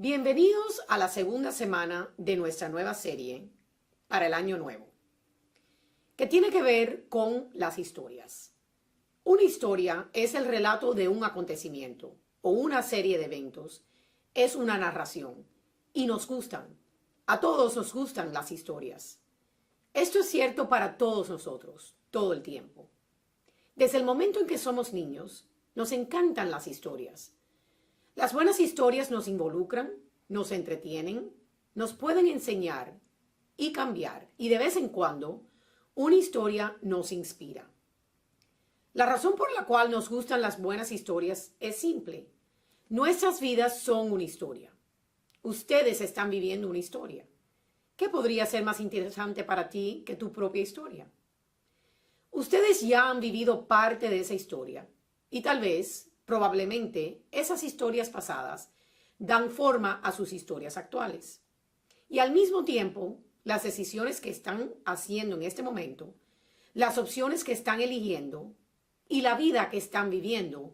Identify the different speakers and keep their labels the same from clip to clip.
Speaker 1: Bienvenidos a la segunda semana de nuestra nueva serie para el año nuevo, que tiene que ver con las historias. Una historia es el relato de un acontecimiento o una serie de eventos. Es una narración y nos gustan. A todos nos gustan las historias. Esto es cierto para todos nosotros, todo el tiempo. Desde el momento en que somos niños, nos encantan las historias. Las buenas historias nos involucran, nos entretienen, nos pueden enseñar y cambiar, y de vez en cuando una historia nos inspira. La razón por la cual nos gustan las buenas historias es simple. Nuestras vidas son una historia. Ustedes están viviendo una historia. ¿Qué podría ser más interesante para ti que tu propia historia? Ustedes ya han vivido parte de esa historia y tal vez, probablemente, esas historias pasadas dan forma a sus historias actuales. Y al mismo tiempo, las decisiones que están haciendo en este momento, las opciones que están eligiendo y la vida que están viviendo,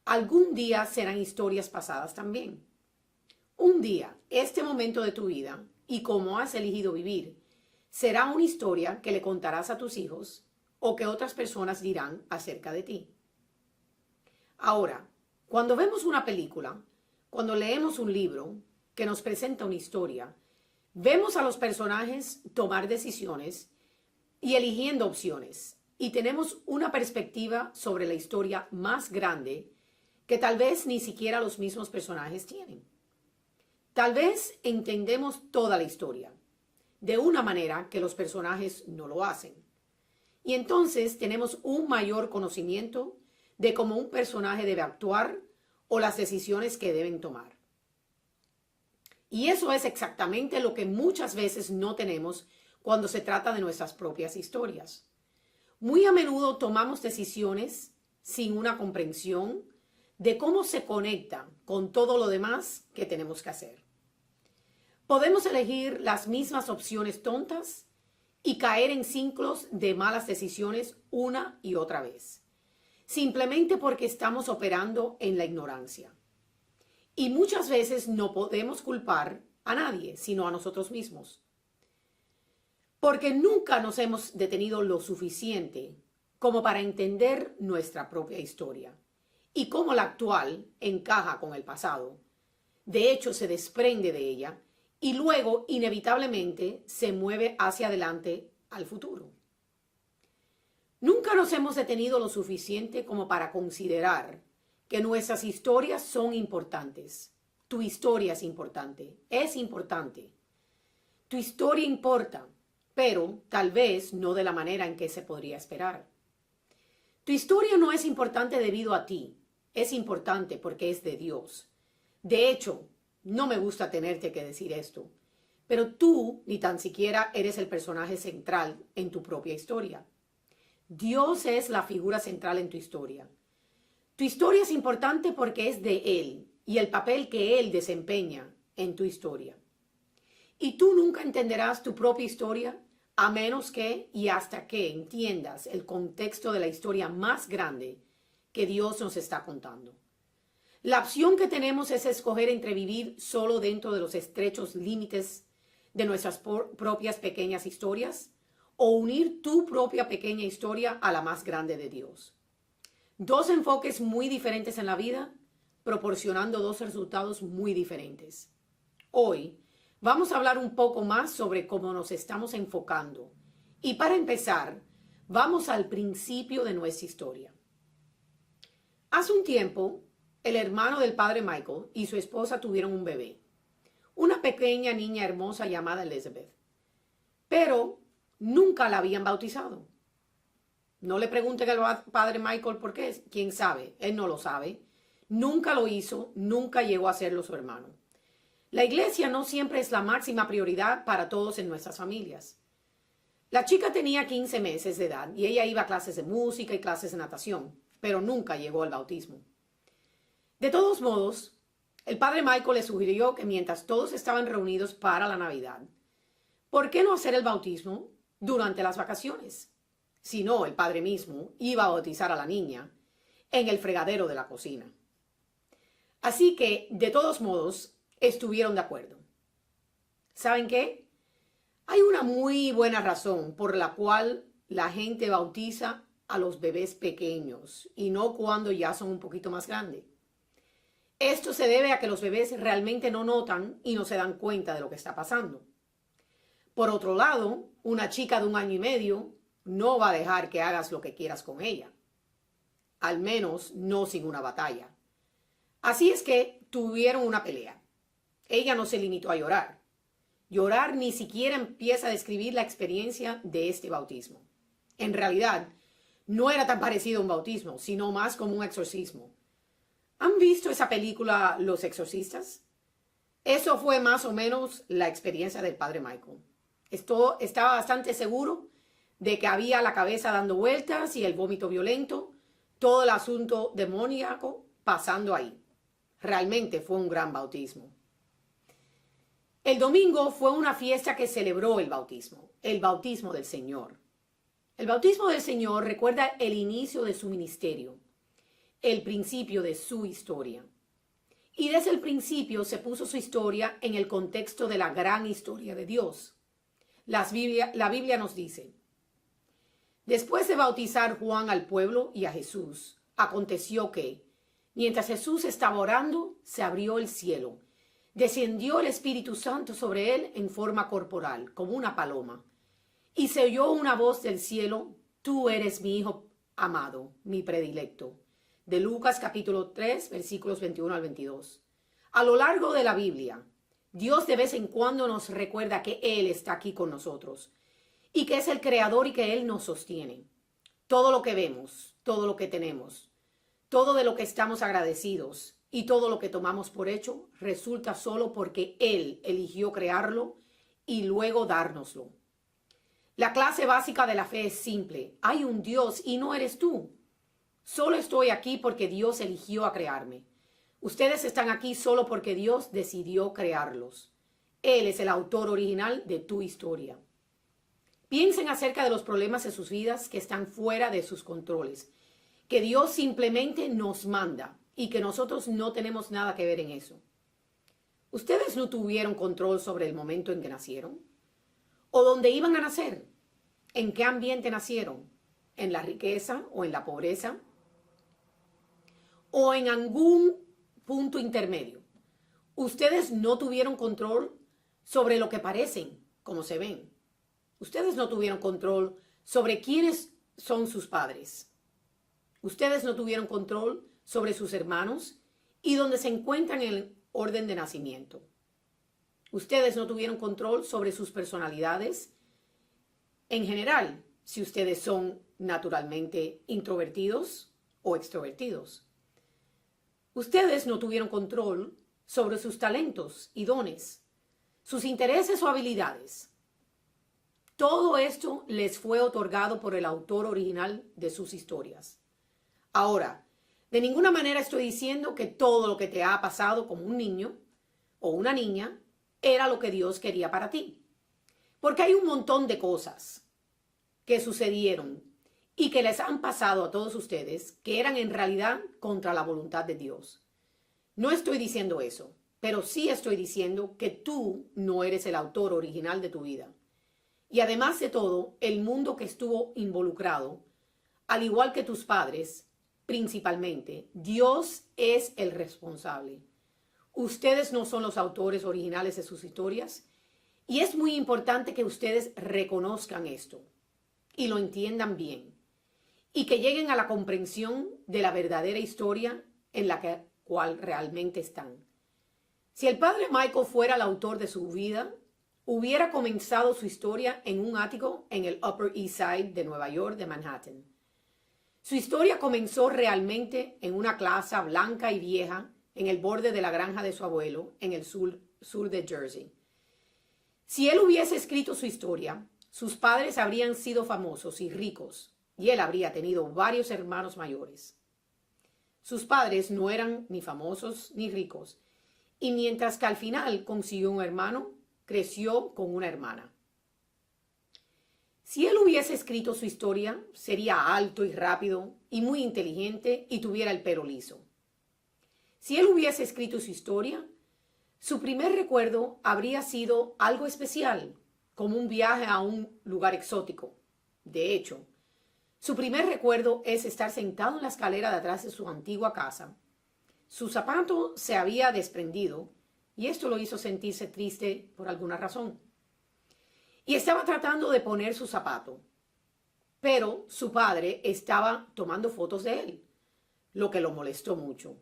Speaker 1: algún día serán historias pasadas también. Un día, este momento de tu vida y cómo has elegido vivir, será una historia que le contarás a tus hijos o que otras personas dirán acerca de ti. Ahora, cuando vemos una película, cuando leemos un libro que nos presenta una historia, vemos a los personajes tomar decisiones y eligiendo opciones, y tenemos una perspectiva sobre la historia más grande que tal vez ni siquiera los mismos personajes tienen. Tal vez entendemos toda la historia, de una manera que los personajes no lo hacen. Y entonces tenemos un mayor conocimiento de cómo un personaje debe actuar o las decisiones que deben tomar. Y eso es exactamente lo que muchas veces no tenemos cuando se trata de nuestras propias historias. Muy a menudo tomamos decisiones sin una comprensión de cómo se conecta con todo lo demás que tenemos que hacer. Podemos elegir las mismas opciones tontas y caer en ciclos de malas decisiones una y otra vez, simplemente porque estamos operando en la ignorancia. Y muchas veces no podemos culpar a nadie, sino a nosotros mismos, porque nunca nos hemos detenido lo suficiente como para entender nuestra propia historia y cómo la actual encaja con el pasado. De hecho, se desprende de ella y luego inevitablemente se mueve hacia adelante al futuro. Nunca nos hemos detenido lo suficiente como para considerar que nuestras historias son importantes. Tu historia es importante, es importante. Tu historia importa, pero tal vez no de la manera en que se podría esperar. Tu historia no es importante debido a ti, es importante porque es de Dios. De hecho, no me gusta tenerte que decir esto, pero tú ni tan siquiera eres el personaje central en tu propia historia. Dios es la figura central en tu historia. Tu historia es importante porque es de Él y el papel que Él desempeña en tu historia. Y tú nunca entenderás tu propia historia a menos que y hasta que entiendas el contexto de la historia más grande que Dios nos está contando. La opción que tenemos es escoger entre vivir solo dentro de los estrechos límites de nuestras propias pequeñas historias o unir tu propia pequeña historia a la más grande de Dios. Dos enfoques muy diferentes en la vida, proporcionando dos resultados muy diferentes. Hoy vamos a hablar un poco más sobre cómo nos estamos enfocando. Y para empezar, vamos al principio de nuestra historia. Hace un tiempo, el hermano del padre Michael y su esposa tuvieron un bebé, una pequeña niña hermosa llamada Elizabeth, pero nunca la habían bautizado. No le pregunten al padre Michael por qué, quién sabe, él no lo sabe, nunca lo hizo, nunca llegó a hacerlo su hermano. La iglesia no siempre es la máxima prioridad para todos en nuestras familias. La chica tenía 15 meses de edad y ella iba a clases de música y clases de natación, pero nunca llegó al bautismo. De todos modos, el padre Michael le sugirió que mientras todos estaban reunidos para la Navidad, ¿por qué no hacer el bautismo durante las vacaciones? Si no, el padre mismo iba a bautizar a la niña en el fregadero de la cocina. Así que, de todos modos, estuvieron de acuerdo. ¿Saben qué? Hay una muy buena razón por la cual la gente bautiza a los bebés pequeños y no cuando ya son un poquito más grandes. Esto se debe a que los bebés realmente no notan y no se dan cuenta de lo que está pasando. Por otro lado, una chica de 1 año y medio no va a dejar que hagas lo que quieras con ella. Al menos no sin una batalla. Así es que tuvieron una pelea. Ella no se limitó a llorar. Llorar ni siquiera empieza a describir la experiencia de este bautismo. En realidad, no era tan parecido a un bautismo, sino más como un exorcismo. ¿Han visto esa película Los Exorcistas? Eso fue más o menos la experiencia del padre Michael. Estaba bastante seguro de que había la cabeza dando vueltas y el vómito violento, todo el asunto demoníaco pasando ahí. Realmente fue un gran bautismo. El domingo fue una fiesta que celebró el bautismo del Señor. El bautismo del Señor recuerda el inicio de su ministerio, el principio de su historia. Y desde el principio se puso su historia en el contexto de la gran historia de Dios. La Biblia nos dice: después de bautizar Juan al pueblo y a Jesús, aconteció que, mientras Jesús estaba orando, se abrió el cielo. Descendió el Espíritu Santo sobre él en forma corporal, como una paloma. Y se oyó una voz del cielo: tú eres mi Hijo amado, mi predilecto. De Lucas capítulo 3, versículos 21 al 22. A lo largo de la Biblia, Dios de vez en cuando nos recuerda que Él está aquí con nosotros y que es el Creador y que Él nos sostiene. Todo lo que vemos, todo lo que tenemos, todo de lo que estamos agradecidos y todo lo que tomamos por hecho resulta solo porque Él eligió crearlo y luego dárnoslo. La clase básica de la fe es simple. Hay un Dios y no eres tú. Solo estoy aquí porque Dios eligió a crearme. Ustedes están aquí solo porque Dios decidió crearlos. Él es el autor original de tu historia. Piensen acerca de los problemas de sus vidas que están fuera de sus controles, que Dios simplemente nos manda y que nosotros no tenemos nada que ver en eso. ¿Ustedes no tuvieron control sobre el momento en que nacieron? ¿O dónde iban a nacer? ¿En qué ambiente nacieron? ¿En la riqueza o en la pobreza? ¿O en algún punto intermedio? Ustedes no tuvieron control sobre lo que parecen, como se ven. Ustedes no tuvieron control sobre quiénes son sus padres. Ustedes no tuvieron control sobre sus hermanos y dónde se encuentran en el orden de nacimiento. Ustedes no tuvieron control sobre sus personalidades en general, si ustedes son naturalmente introvertidos o extrovertidos. Ustedes no tuvieron control sobre sus talentos y dones, sus intereses o habilidades. Todo esto les fue otorgado por el autor original de sus historias. Ahora, de ninguna manera estoy diciendo que todo lo que te ha pasado como un niño o una niña era lo que Dios quería para ti. Porque hay un montón de cosas que sucedieron y que les han pasado a todos ustedes que eran en realidad contra la voluntad de Dios. No estoy diciendo eso, pero sí estoy diciendo que tú no eres el autor original de tu vida. Y además de todo, el mundo que estuvo involucrado, al igual que tus padres, principalmente, Dios es el responsable. Ustedes no son los autores originales de sus historias y es muy importante que ustedes reconozcan esto y lo entiendan bien y que lleguen a la comprensión de la verdadera historia en la cual realmente están. Si el padre Michael fuera el autor de su vida, hubiera comenzado su historia en un ático en el Upper East Side de Nueva York, de Manhattan. Su historia comenzó realmente en una casa blanca y vieja en el borde de la granja de su abuelo, en el sur de Jersey. Si él hubiese escrito su historia, sus padres habrían sido famosos y ricos, y él habría tenido varios hermanos mayores. Sus padres no eran ni famosos ni ricos, y mientras que al final consiguió un hermano, creció con una hermana. Si él hubiese escrito su historia, sería alto y rápido y muy inteligente y tuviera el pelo liso. Si él hubiese escrito su historia, Su primer recuerdo habría sido algo especial, como un viaje a un lugar exótico. De hecho, su primer recuerdo es estar sentado en la escalera de atrás de su antigua casa. Su zapato se había desprendido y esto lo hizo sentirse triste por alguna razón. Y estaba tratando de poner su zapato, pero su padre estaba tomando fotos de él, lo que lo molestó mucho.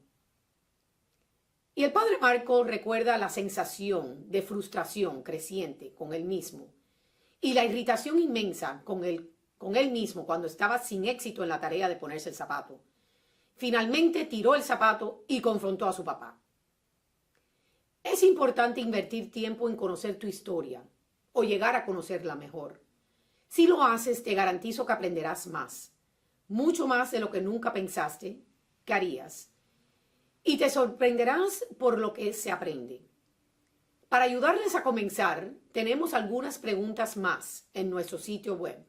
Speaker 1: Y el padre Marco recuerda la sensación de frustración creciente con él mismo y la irritación inmensa con él mismo cuando estaba sin éxito en la tarea de ponerse el zapato. Finalmente tiró el zapato y confrontó a su papá. Es importante invertir tiempo en conocer tu historia o llegar a conocerla mejor. Si lo haces, te garantizo que aprenderás más, mucho más de lo que nunca pensaste que harías. Y te sorprenderás por lo que se aprende. Para ayudarles a comenzar, tenemos algunas preguntas más en nuestro sitio web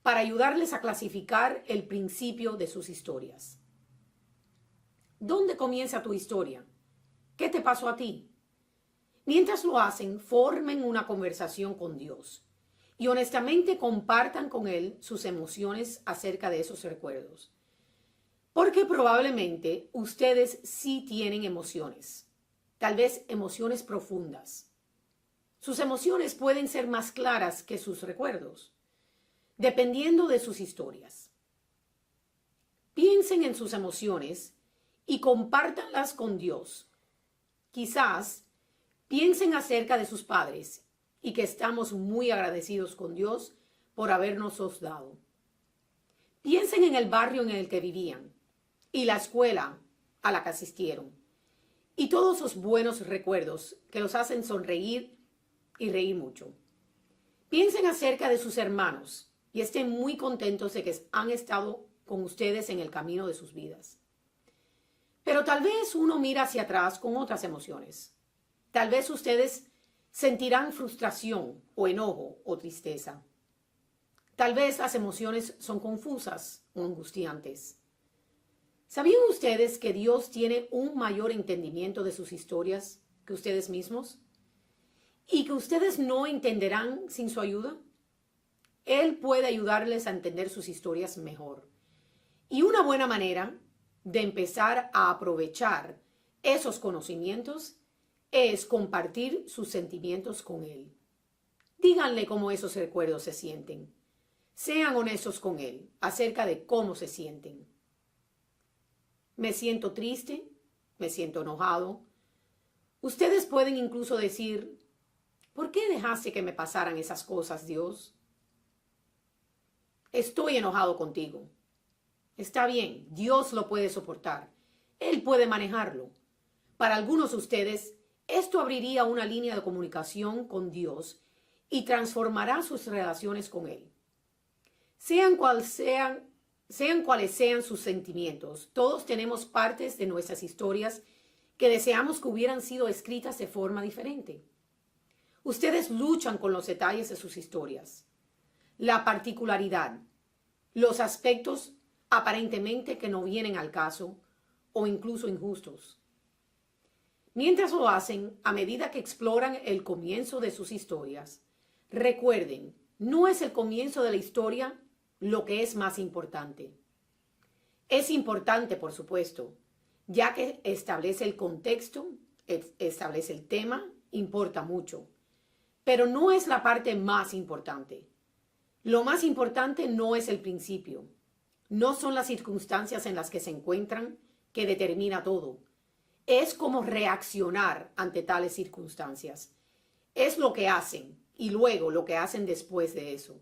Speaker 1: para ayudarles a clasificar el principio de sus historias. ¿Dónde comienza tu historia? ¿Qué te pasó a ti? Mientras lo hacen, formen una conversación con Dios y honestamente compartan con Él sus emociones acerca de esos recuerdos. Porque probablemente ustedes sí tienen emociones, tal vez emociones profundas. Sus emociones pueden ser más claras que sus recuerdos, dependiendo de sus historias. Piensen en sus emociones y compártanlas con Dios. Quizás piensen acerca de sus padres y que estamos muy agradecidos con Dios por habernos dado. Piensen en el barrio en el que vivían y la escuela a la que asistieron y todos esos buenos recuerdos que los hacen sonreír y reír mucho. Piensen acerca de sus hermanos y estén muy contentos de que han estado con ustedes en el camino de sus vidas. Pero tal vez uno mira hacia atrás con otras emociones. Tal vez ustedes sentirán frustración o enojo o tristeza. Tal vez las emociones son confusas o angustiantes. ¿Sabían ustedes que Dios tiene un mayor entendimiento de sus historias que ustedes mismos? ¿Y que ustedes no entenderán sin su ayuda? Él puede ayudarles a entender sus historias mejor. Y una buena manera de empezar a aprovechar esos conocimientos es compartir sus sentimientos con Él. Díganle cómo esos recuerdos se sienten. Sean honestos con Él acerca de cómo se sienten. Me siento triste, me siento enojado. Ustedes pueden incluso decir, ¿por qué dejaste que me pasaran esas cosas, Dios? Estoy enojado contigo. Está bien, Dios lo puede soportar. Él puede manejarlo. Para algunos de ustedes, esto abriría una línea de comunicación con Dios y transformará sus relaciones con Él. Sean cuales sean sus sentimientos, todos tenemos partes de nuestras historias que deseamos que hubieran sido escritas de forma diferente. Ustedes luchan con los detalles de sus historias, la particularidad, los aspectos aparentemente que no vienen al caso o incluso injustos. Mientras lo hacen, a medida que exploran el comienzo de sus historias, recuerden, no es el comienzo de la historia lo que es más importante. Es importante, por supuesto, ya que establece el contexto, establece el tema, importa mucho. Pero no es la parte más importante. Lo más importante no es el principio. No son las circunstancias en las que se encuentran que determina todo. Es cómo reaccionar ante tales circunstancias. Es lo que hacen y luego lo que hacen después de eso.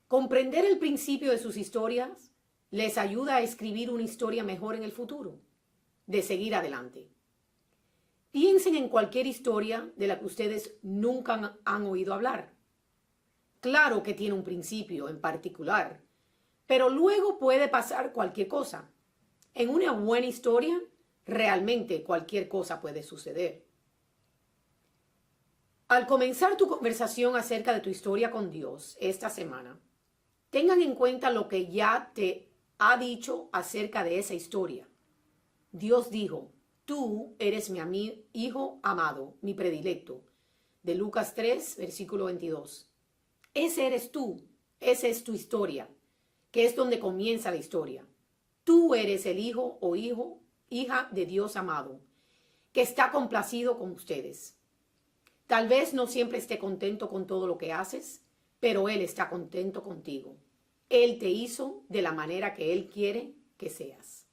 Speaker 1: Comprender el principio de sus historias les ayuda a escribir una historia mejor en el futuro, de seguir adelante. Piensen en cualquier historia de la que ustedes nunca han oído hablar. Claro que tiene un principio en particular, pero luego puede pasar cualquier cosa. En una buena historia, realmente cualquier cosa puede suceder. Al comenzar tu conversación acerca de tu historia con Dios esta semana, tengan en cuenta lo que ya te ha dicho acerca de esa historia. Dios dijo, Tú eres mi hijo amado, mi predilecto. De Lucas 3, versículo 22. Ese eres tú, esa es tu historia, que es donde comienza la historia. Tú eres el hijo o hija de Dios amado, que está complacido con ustedes. Tal vez no siempre esté contento con todo lo que haces, pero Él está contento contigo. Él te hizo de la manera que Él quiere que seas.